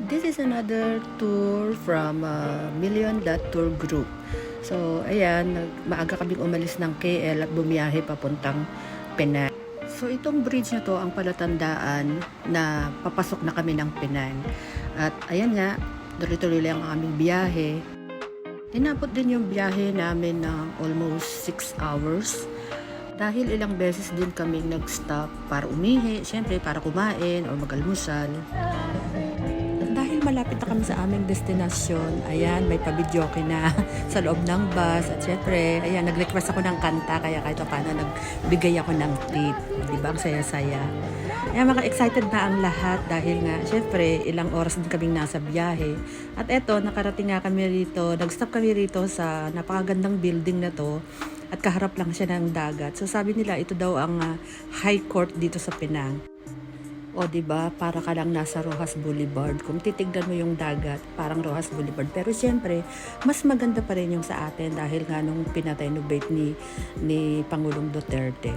This is another tour from Million Dot Tour Group. So, ayan, maaga kaming umalis ng KL at bumiyahe papuntang Penang. So, itong bridge na to ang palatandaan na papasok na kami ng Penang. At ayan nga, tuloy-tuloy lang ang aming biyahe. Tinapot din yung biyahe namin ng almost 6 hours. Dahil ilang beses din kami nag-stop para umihi, syempre para kumain o mag-almusal. Dahil malapit na kami sa aming destinasyon, ayan, may pabidyoke na sa loob ng bus. At syempre, ayan, nag-request ako ng kanta, kaya kahit paano nagbigay ako ng tip. Diba? Ang saya-saya. Ayan, maka-excited na ang lahat dahil nga, syempre, ilang oras din kaming nasa biyahe. At eto, nakarating nga kami rito, nag-stop kami rito sa napakagandang building na to. At kaharap lang siya ng dagat. So sabi nila, ito daw ang high court dito sa Penang. O diba, para ka lang nasa Roxas Boulevard. Kung titignan mo yung dagat, parang Roxas Boulevard. Pero siyempre, mas maganda pa rin yung sa atin dahil nga nung pinata-innovate ni Pangulong Duterte.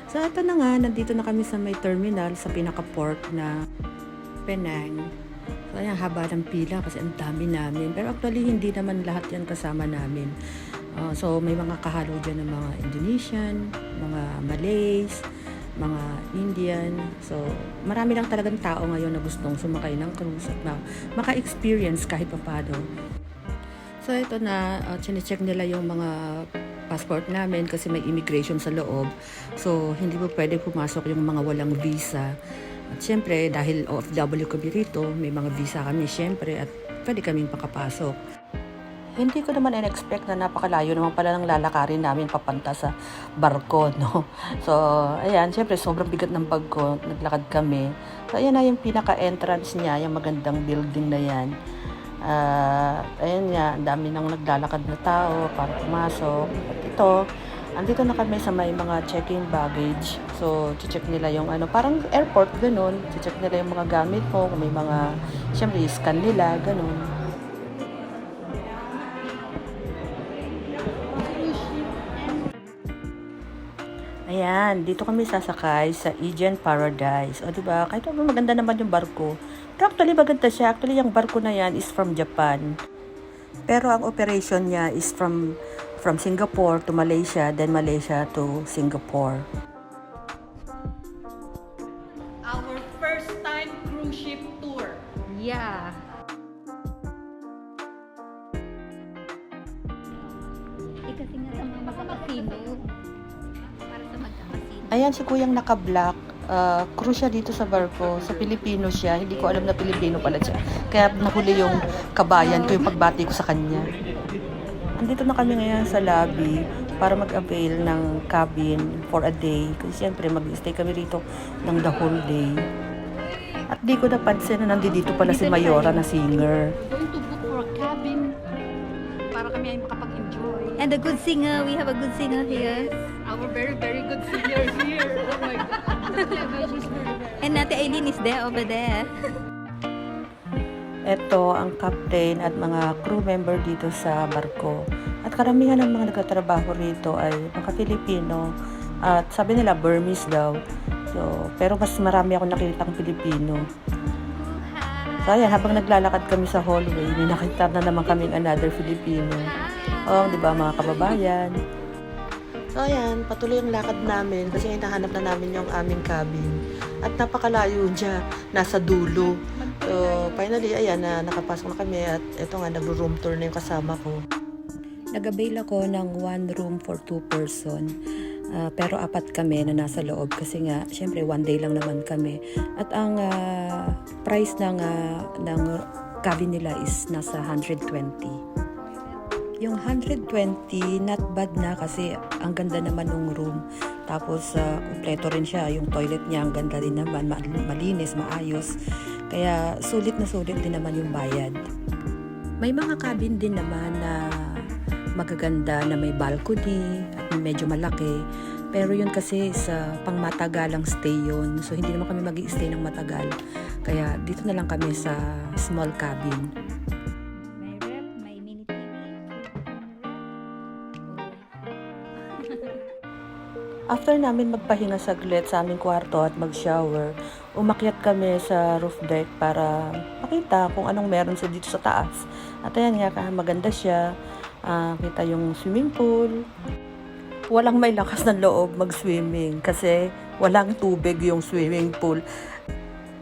So ito na nga, nandito na kami sa may terminal, sa pinaka-port na Penang. So ayan, haba ng pila kasi ang dami namin. Pero actually, hindi naman lahat yan kasama namin. So may mga kahalo dyan ng mga Indonesian, mga Malays, mga Indian. So marami lang talagang tao ngayon na gustong sumakay ng cruise at maka-experience kahit paano. So ito na, chinecheck nila yung mga passport namin kasi may immigration sa loob. So hindi po pwede pumasok yung mga walang visa. At syempre dahil OFW kami rito, may mga visa kami syempre at pwede kaming pakapasok. Hindi ko naman in-expect na napakalayo naman pala ng lalakarin namin papanta sa barko, no? So, ayan, syempre sobrang bigat ng bag ko, naglakad kami. So, ayan na yung pinaka-entrance niya, yung magandang building na yan. Ayan nga, ang dami nang naglalakad na tao para pumasok. At ito, andito na kami sa may mga check-in baggage. So, check nila yung parang airport, ganun. Check nila yung mga gamit mo, kung may mga, syempre, scan nila, ganun. Ayan, dito kami sasakay sa Aegean Paradise. O diba, kahit maganda naman yung barko. Pero actually maganda siya. Actually, yung barko na yan is from Japan. Pero ang operation niya is from Singapore to Malaysia, then Malaysia to Singapore. Our first time cruise ship tour. Yeah. Kasi nga sa mga magkakasino. Para sa magkakasino. Ayan, si kuyang naka-black. Crew siya dito sa barko. Sa Pilipino siya. Hindi ko alam na Pilipino pala siya. Kaya nahuli yung kabayan ko, yung pagbati ko sa kanya. Andito na kami ngayon sa lobby para mag-avail ng cabin for a day. Kasi siyempre mag-stay kami rito ng the whole day. At di ko napansin na nandito pala si Mayora na singer. Going to book for a cabin para kami ay makapag-enjoy. And a good singer, we have a good singer here. Our very, very good singer here. Oh my God. And Ate Aileen is there over there. Ito ang captain at mga crew member dito sa barko. At karamihan ng mga nagtatrabaho rito ay mga Pilipino. At sabi nila Burmese daw. So, pero mas marami ako nakitang Pilipino. So ayan, habang naglalakad kami sa hallway, may nakita na naman kaming another Filipino. Oh, di ba mga kababayan? So ayan, patuloy ang lakad namin kasi hinahanap na namin yung aming cabin. At napakalayo dyan, nasa dulo. So finally, ayan, nakapasok na kami at ito nga, nag-room tour na yung kasama ko. Nag-avail ako ng 1 room for 2 person. Pero 4 kami na nasa loob kasi nga, syempre 1 day lang naman kami. At ang price ng cabin nila is nasa 120. Yung 120, not bad na kasi ang ganda naman ng room. Tapos, kumpleto rin siya. Yung toilet niya, ang ganda din naman. Malinis, maayos. Kaya, sulit na sulit din naman yung bayad. May mga cabin din naman na magaganda na may balcony at medyo malaki. Pero yun kasi sa pangmatagalang stay yun. So, hindi naman kami mag-i-stay ng matagal. Kaya, dito na lang kami sa small cabin. May rep, may mini TV. After namin magpahinga saglit sa aming kwarto at mag-shower, umakyat kami sa roof deck para makita kung anong meron sa dito sa taas. At ayan nga, maganda siya. Kita yung swimming pool. Walang may lakas ng loob mag-swimming kasi walang tubig yung swimming pool.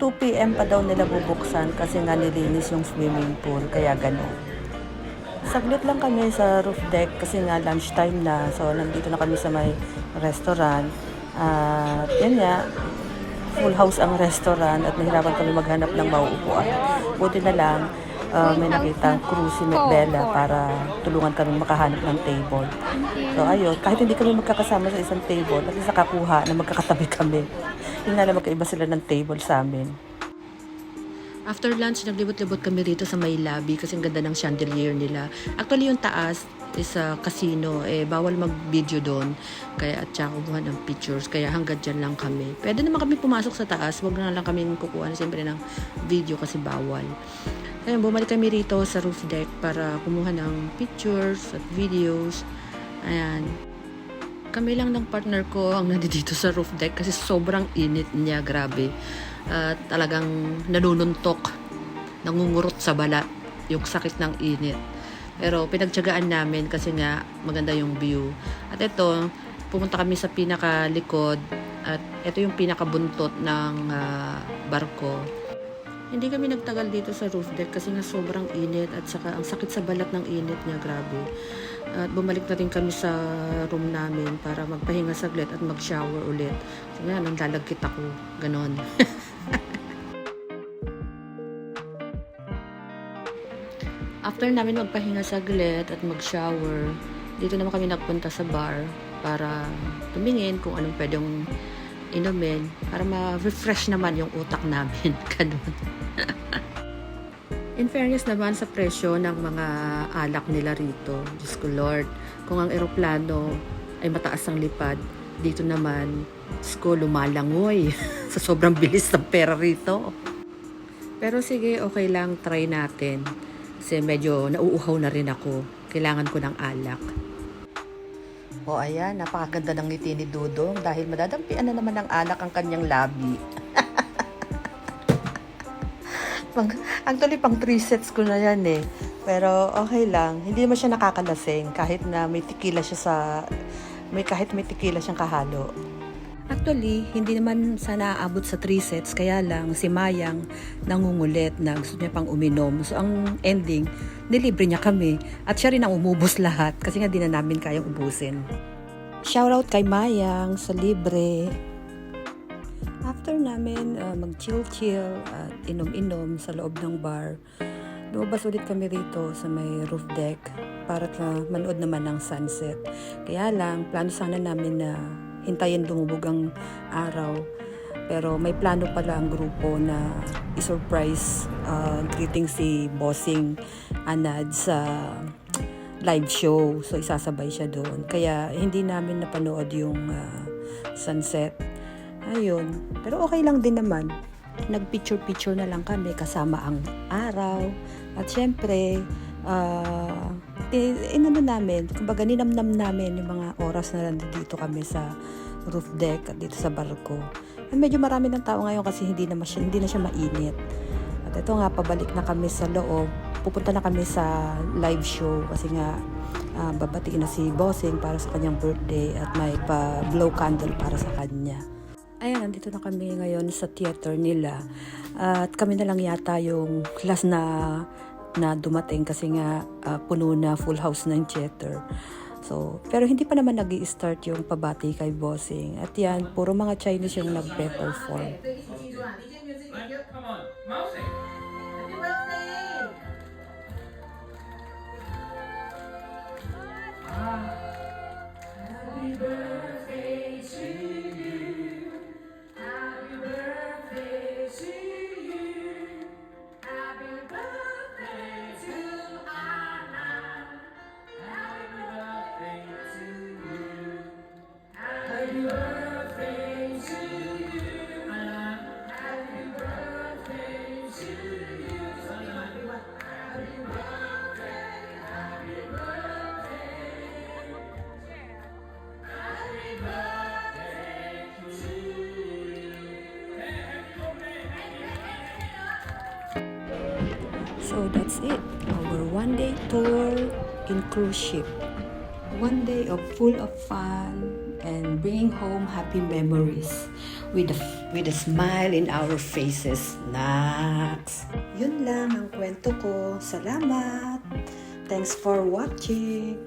2 p.m. pa daw nila bubuksan kasi nga nilinis yung swimming pool, kaya gano'n. Saglit lang kami sa roof deck kasi nga lunchtime na. So, nandito na kami sa may restaurant. At yan nga, full house ang restaurant at nahirapan kami maghanap ng mauupuan. Buti na lang, may nakitang crew si Bella para tulungan kami makahanap ng table. So, ayun, kahit hindi kami magkakasama sa isang table, at least nakakuha na magkakatabi kami. Yung nga na magkaiba sila ng table sa amin. After lunch, naglibot-libot kami rito sa may lobby kasi ang ganda ng chandelier nila. Actually, yung taas is a casino. Bawal mag-video doon. Kaya at saka kumuha ng pictures. Kaya hanggang dyan lang kami. Pwede naman kami pumasok sa taas. Huwag na lang kami kukuha siyempre ng video kasi bawal. Kaya bumalik kami rito sa roof deck para kumuha ng pictures at videos. Ayan. Kami lang ng partner ko ang nandito sa roof deck kasi sobrang init niya. Grabe. Talagang nanununtok, nangungurot sa balat yung sakit ng init. Pero pinagtiyagaan namin kasi nga maganda yung view. At ito, pumunta kami sa pinakalikod at ito yung pinakabuntot ng barko. Hindi kami nagtagal dito sa roof deck kasi nga sobrang init at saka ang sakit sa balat ng init niya, grabe. At bumalik na rin kami sa room namin para magpahinga saglit at mag-shower ulit. Kasi nga, nanglalagkit ako. Ganon. After namin magpahinga saglit at mag-shower, dito naman kami nagpunta sa bar para tumingin kung anong pwedeng inumin para ma-refresh naman yung utak namin. Ganon. In fairness naman sa presyo ng mga alak nila rito, Diyos ko Lord, kung ang eroplano ay mataas ang lipad, dito naman, Diyos ko, lumalangoy sa sobrang bilis ng pera rito. Pero sige, okay lang, try natin. Kasi medyo nauuhaw na rin ako. Kailangan ko ng alak. O ayan, napakaganda ng ngiti ni Dudong dahil madadampian na naman ng alak ang kanyang labi. Actually, pang 3 sets ko na yan eh. Pero okay lang. Hindi naman siya nakakalasing kahit na may tequila siya kahit may tequila siyang kahalo. Actually, hindi naman sana aabot sa 3 sets. Kaya lang, si Mayang nangungulit na gusto niya pang uminom. So, ang ending, nilibre niya kami. At siya rin ang umubos lahat kasi nga di na namin kayang ubusin. Shoutout kay Mayang sa libre. After namin mag-chill-chill at inom-inom sa loob ng bar, lumabas ulit kami rito sa may roof deck para manood naman ng sunset. Kaya lang, plano sana namin na hintayin lumubog ang araw. Pero may plano pala ang grupo na i-surprise greeting si Bossing Anad sa live show. So, isasabay siya doon. Kaya, hindi namin napanood yung sunset. Ayun. Pero okay lang din naman. Nag-picture-picture na lang kami kasama ang araw. At syempre, kumbaga ninamnam namin yung mga oras na nandito kami sa roof deck at dito sa barko. At medyo marami ng tao ngayon kasi hindi na siya mainit. At ito nga, pabalik na kami sa loob. Pupunta na kami sa live show kasi nga babatiin na si Bossing para sa kanyang birthday at may pa-blow candle para sa kanya. Ayan, nandito na kami ngayon sa theater nila. At kami na lang yata yung last na dumating kasi nga puno na, full house na yung theater. So, pero hindi pa naman nag-i-start yung pabati kay Bossing. At yan, puro mga Chinese yung nagpe-perform. So that's it. Our one-day tour in cruise ship. One day of full of fun and bringing home happy memories with a smile in our faces. Naks! Yun lang ang kwento ko. Salamat! Thanks for watching!